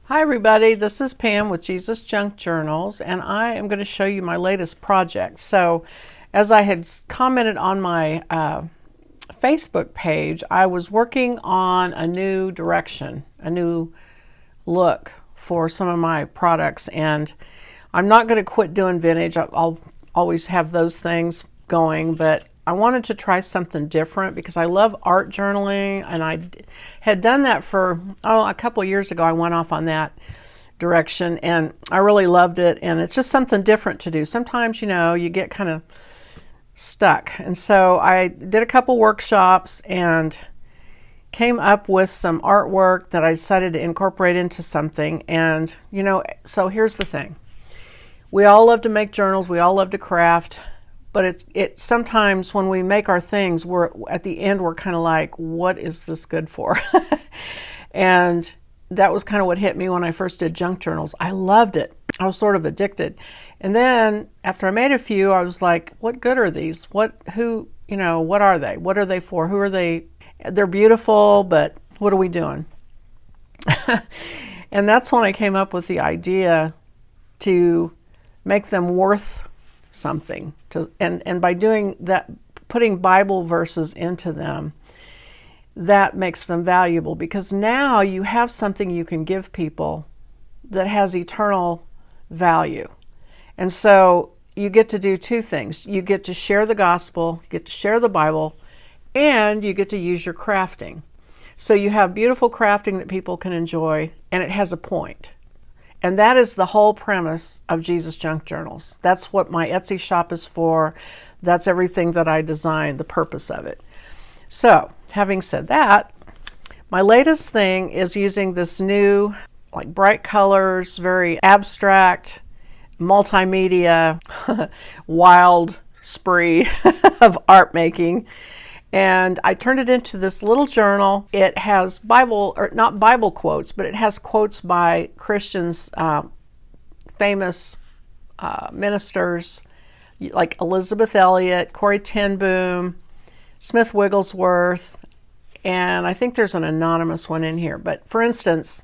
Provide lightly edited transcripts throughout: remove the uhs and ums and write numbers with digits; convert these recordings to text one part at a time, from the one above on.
Hi everybody, this is Pam with Jesus Junk Journals, and I am going to show you my latest project. So, as I had commented on my Facebook page, I was working on a new direction, a new look for some of my products, and I'm not going to quit doing vintage. I'll always have those things going, but I wanted to try something different because I love art journaling, and I had done that for a couple of years ago. I went off on that direction and I really loved it, and it's just something different to do. Sometimes, you get kind of stuck, and so I did a couple workshops and came up with some artwork that I decided to incorporate into something. And so here's the thing: we all love to make journals, we all love to craft, but it sometimes when we make our things, we're at the end, we're kind of like, what is this good for? And that was kind of what hit me when I first did junk journals. I loved it. I was sort of addicted. And then after I made a few, I was like, what good are these? What are they? What are they for? Who are they? They're beautiful, but what are we doing? And that's when I came up with the idea to make them worth something, and by doing that, putting Bible verses into them, that makes them valuable, because now you have something you can give people that has eternal value. And so you get to do two things: you get to share the gospel, you get to share the Bible, and you get to use your crafting. So you have beautiful crafting that people can enjoy, and it has a point. And that is the whole premise of Jesus Junk Journals. That's what my Etsy shop is for. That's everything that I designed, the purpose of it. So, having said that, my latest thing is using this new, like, bright colors, very abstract, multimedia, wild spree of art making. And I turned it into this little journal. It has Bible, or not Bible quotes, but it has quotes by Christians, famous ministers like Elizabeth Elliot, Corrie ten Boom, Smith Wigglesworth, and I think there's an anonymous one in here. But for instance,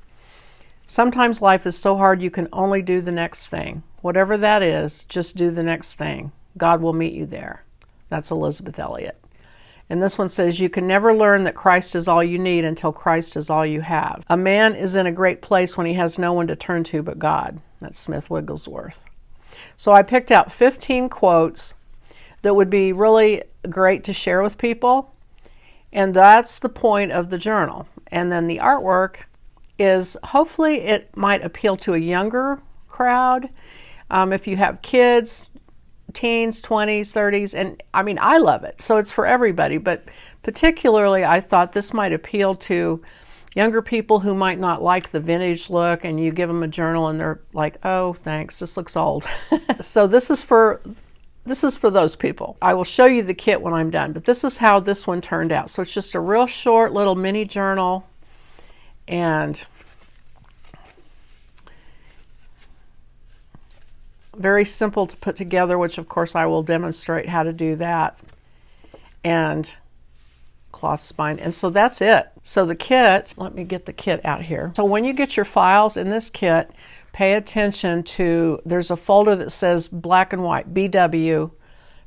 sometimes life is so hard you can only do the next thing. Whatever that is, just do the next thing. God will meet you there. That's Elizabeth Elliot. And this one says, you can never learn that Christ is all you need until Christ is all you have. A man is in a great place when he has no one to turn to but God. That's Smith Wigglesworth. So I picked out 15 quotes that would be really great to share with people. And that's the point of the journal. And then the artwork is, hopefully it might appeal to a younger crowd. If you have kids, teens, 20s, 30s, and I mean, I love it. So it's for everybody, but particularly I thought this might appeal to younger people who might not like the vintage look, and you give them a journal and they're like, oh, thanks, this looks old. So this is for those people. I will show you the kit when I'm done, but this is how this one turned out. So it's just a real short little mini journal, and very simple to put together, which of course I will demonstrate how to do that, and cloth spine. And so that's it. So the kit, let me get the kit out here. So when you get your files in this kit, pay attention to, there's a folder that says black and white, BW,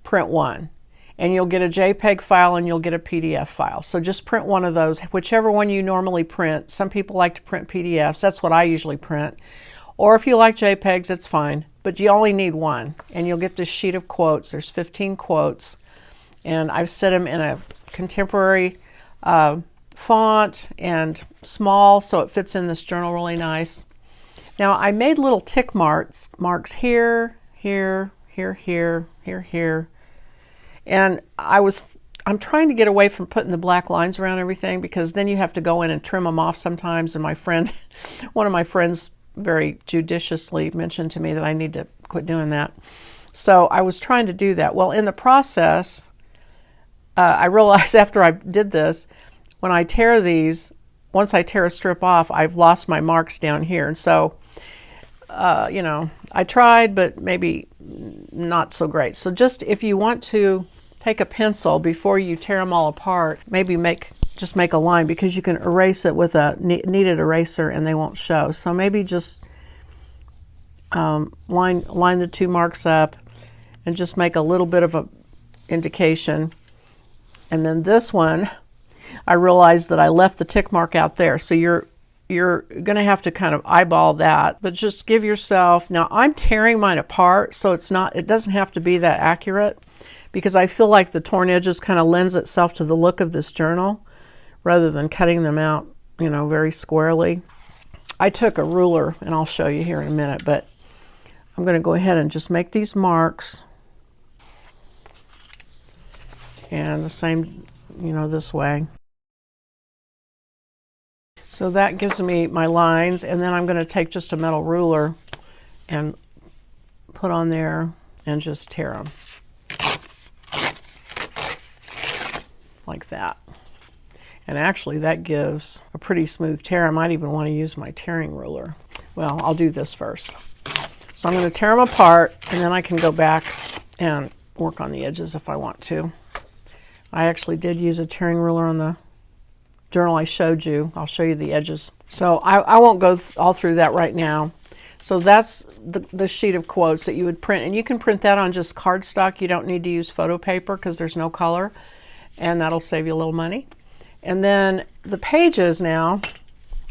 print one. And you'll get a JPEG file and you'll get a PDF file. So just print one of those, whichever one you normally print. Some people like to print PDFs. That's what I usually print. Or if you like JPEGs, it's fine. But you only need one. And you'll get this sheet of quotes. There's 15 quotes. And I've set them in a contemporary font and small, so it fits in this journal really nice. Now I made little tick marks here, here, here, here, here, here. And I'm trying to get away from putting the black lines around everything, because then you have to go in and trim them off sometimes. And one of my friends very judiciously mentioned to me that I need to quit doing that. So I was trying to do that. Well, in the process, I realized after I did this, when I tear these, once I tear a strip off, I've lost my marks down here. And so, I tried, but maybe not so great. So just if you want to take a pencil before you tear them all apart, maybe make just make a line, because you can erase it with a kneaded eraser and they won't show. So maybe just line the 2 marks up and just make a little bit of a indication. And then this one, I realized that I left the tick mark out there. So you're going to have to kind of eyeball that, but just give yourself, now I'm tearing mine apart, so it doesn't have to be that accurate, because I feel like the torn edges kind of lends itself to the look of this journal rather than cutting them out, you know, very squarely. I took a ruler, and I'll show you here in a minute, but I'm going to go ahead and just make these marks. And the same, you know, this way. So that gives me my lines, and then I'm going to take just a metal ruler and put on there and just tear them. Like that. And actually that gives a pretty smooth tear. I might even want to use my tearing ruler. Well, I'll do this first. So I'm going to tear them apart, and then I can go back and work on the edges if I want to. I actually did use a tearing ruler on the journal I showed you. I'll show you the edges. So I won't go all through that right now. So that's the sheet of quotes that you would print, and you can print that on just cardstock. You don't need to use photo paper because there's no color, and that'll save you a little money. And then the pages now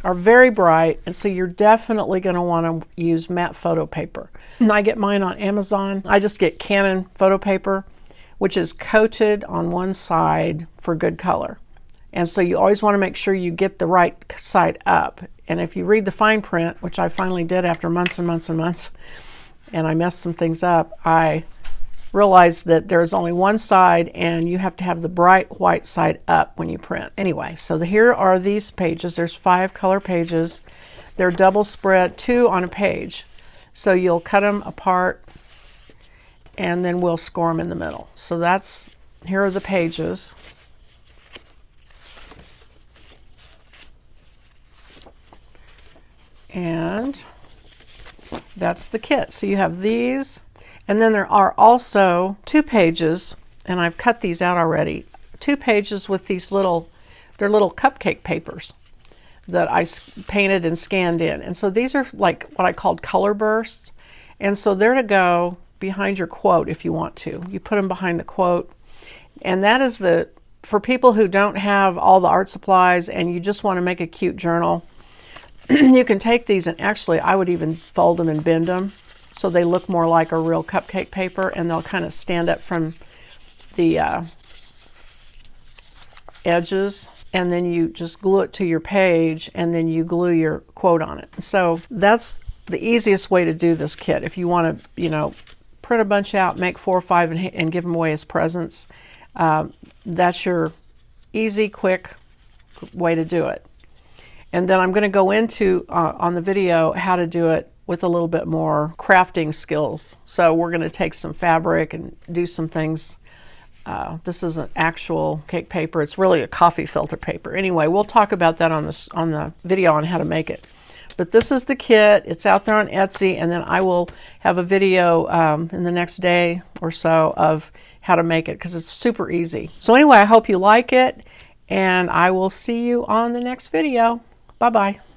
are very bright, and so you're definitely going to want to use matte photo paper. And I get mine on Amazon. I just get Canon photo paper, which is coated on one side for good color. And so you always want to make sure you get the right side up. And if you read the fine print, which I finally did after months and months and months, and I messed some things up, I realized that there's only one side, and you have to have the bright white side up when you print. Anyway, so here are these pages. There's 5 color pages. They're double spread, 2 on a page. So you'll cut them apart, and then we'll score them in the middle. So here are the pages. And that's the kit. So you have these, and then there are also 2 pages, and I've cut these out already. 2 pages with these they're little cupcake papers that I painted and scanned in. And so these are like what I called color bursts. And so they're to go behind your quote if you want to. You put them behind the quote. And that is for people who don't have all the art supplies and you just want to make a cute journal, you can take these, and actually I would even fold them and bend them so they look more like a real cupcake paper, and they'll kind of stand up from the edges, and then you just glue it to your page, and then you glue your quote on it. So that's the easiest way to do this kit. If you want to, you know, print a bunch out, make 4 or 5 and give them away as presents, that's your easy, quick way to do it. And then I'm going to go into, on the video, how to do it with a little bit more crafting skills. So we're going to take some fabric and do some things. This is an actual cake paper. It's really a coffee filter paper. Anyway, we'll talk about that on the video on how to make it. But this is the kit. It's out there on Etsy, and then I will have a video in the next day or so of how to make it, because it's super easy. So anyway, I hope you like it, and I will see you on the next video. Bye-bye.